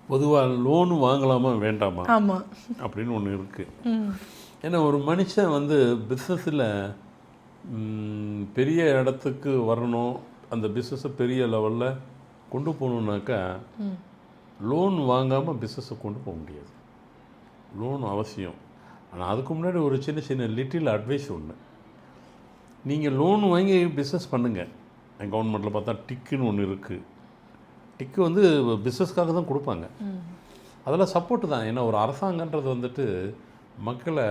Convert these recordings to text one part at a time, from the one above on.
பொதுவாக லோன் வாங்கலாமா வேண்டாமா ஆமாம். அப்படின்னு ஒன்று இருக்குது. ஏன்னா ஒரு மனுஷன் வந்து பிஸ்னஸில் பெரிய இடத்துக்கு வரணும், அந்த பிஸ்னஸை பெரிய லெவலில் கொண்டு போகணுன்னாக்கா லோன் வாங்காமல் பிஸ்னஸை கொண்டு போக முடியாது. லோன் அவசியம். ஆனால் அதுக்கு முன்னாடி ஒரு சின்ன சின்ன லிட்டில் அட்வைஸ் ஒன்று. நீங்கள் லோன் வாங்கி பிஸ்னஸ் பண்ணுங்கள். கவர்மெண்ட்டில் பார்த்தா டிக்குன்னு ஒன்று இருக்குது. டிக்கு வந்து பிஸ்னஸ்க்காக தான் கொடுப்பாங்க. அதெல்லாம் சப்போர்ட்டு தான். ஏன்னா ஒரு அரசாங்கன்றது வந்துட்டு மக்களை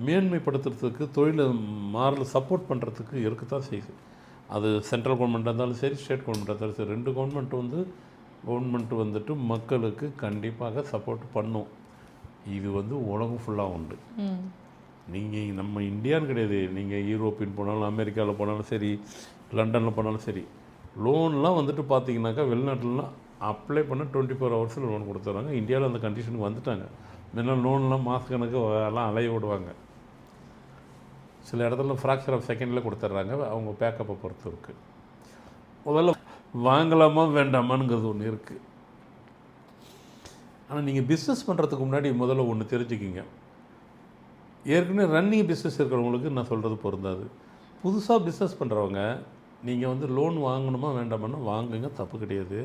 மேன்மைப்படுத்துறதுக்கு, தொழிலை மாறல சப்போர்ட் பண்ணுறதுக்கு இருக்கத்தான் செய்யுது. அது சென்ட்ரல் கவர்மெண்ட்டாக இருந்தாலும் சரி, ஸ்டேட் கவர்மெண்ட்டாக இருந்தாலும் சரி, ரெண்டு கவர்மெண்ட்டு வந்துட்டு மக்களுக்கு கண்டிப்பாக சப்போர்ட் பண்ணும். இது வந்து உலகம் ஃபுல்லாக உண்டு. நீங்கள் நம்ம இந்தியான்னு கிடையாது, நீங்கள் யூரோப்பியன் போனாலும், அமெரிக்காவில் போனாலும் சரி, லண்டனில் போனாலும் சரி, லோன்லாம் வந்துட்டு பார்த்தீங்கன்னாக்கா வெளிநாட்டிலலாம் அப்ளை பண்ண 24 ஹவர்ஸில் லோன் கொடுத்துட்றாங்க. இந்தியாவில் அந்த கண்டிஷனுக்கு வந்துட்டாங்க. முன்னால் லோன்லாம் மாதக்கணக்கு எல்லாம் அலைய விடுவாங்க. சில இடத்துல ஃப்ராக்சர் ஆஃப் செகண்டில் கொடுத்துட்றாங்க. அவங்க பேக்கப்பை பொறுத்து இருக்குது. முதல்ல வாங்கலாமா வேண்டாமாங்கிறது ஒன்று இருக்குது. ஆனால் நீங்கள் பிஸ்னஸ் பண்ணுறதுக்கு முன்னாடி முதல்ல ஒன்று தெரிஞ்சுக்கிங்க. ஏற்கனவே ரன்னிங் பிஸ்னஸ் இருக்கிறவங்களுக்கு நான் சொல்கிறது பொருந்தாது. புதுசாக பிஸ்னஸ் பண்ணுறவங்க நீங்கள் வந்து லோன் வாங்கணுமா வேண்டாமான்னா வாங்குங்க, தப்பு கிடையாது.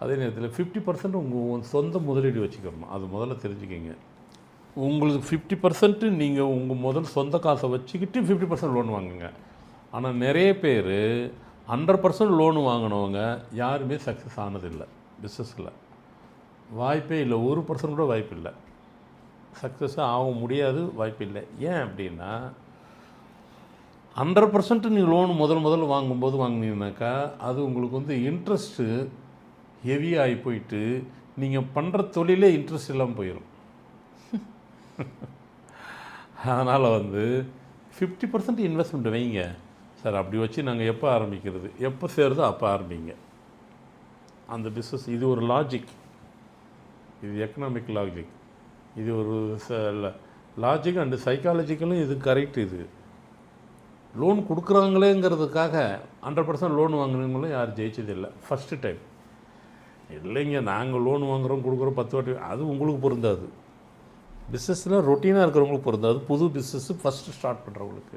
அதே நேரத்தில் 50% உங்கள் சொந்த முதலீடு வச்சுக்கணும். அது முதல்ல தெரிஞ்சுக்கிங்க. உங்களுக்கு 50% நீங்கள் உங்கள் முதல் சொந்த காசை வச்சுக்கிட்டு 50% லோன் வாங்குங்க. ஆனால் நிறைய பேர் 100% லோன் வாங்கினவங்க யாருமே சக்ஸஸ் ஆனதில்லை. பிஸ்னஸில் வாய்ப்பே இல்லை. 1% கூட வாய்ப்பு இல்லை. சக்ஸஸாக ஆக முடியாது, வாய்ப்பு இல்லை. ஏன் அப்படின்னா 100% நீங்கள் லோன் முதல்ல வாங்கும்போது வாங்கினீங்கன்னாக்கா அது உங்களுக்கு வந்து இன்ட்ரெஸ்ட்டு ஹெவியாகி போயிட்டு நீங்கள் பண்ணுற தொழிலே இன்ட்ரெஸ்ட் இல்லாமல் போயிடும். அதனால் வந்து 50% இன்வெஸ்ட்மெண்ட் வைங்க சார். அப்படி வச்சு நாங்கள் எப்போ ஆரம்பிக்கிறது, எப்போ சேருதோ அப்போ ஆரம்பிங்க அந்த பிஸ்னஸ். இது ஒரு லாஜிக், இது எக்கனாமிக் லாஜிக், இது ஒரு லாஜிக் அண்டு சைக்காலஜிக்கலும் இது கரெக்ட். இது லோன் கொடுக்குறாங்களேங்கிறதுக்காக 100% லோன் வாங்கினவங்களும் யாரும் ஜெயிச்சதில்லை ஃபஸ்ட்டு டைம். இல்லைங்க நாங்கள் லோன் வாங்குகிறோம் கொடுக்குறோம் 10 வாட்டி, அது உங்களுக்கு பொருந்தாது. பிஸ்னஸில் ரொட்டீனாக இருக்கிறவங்களுக்கு பொருந்தாது. புது பிஸ்னஸ்ஸு ஃபஸ்ட்டு ஸ்டார்ட் பண்ணுறவங்களுக்கு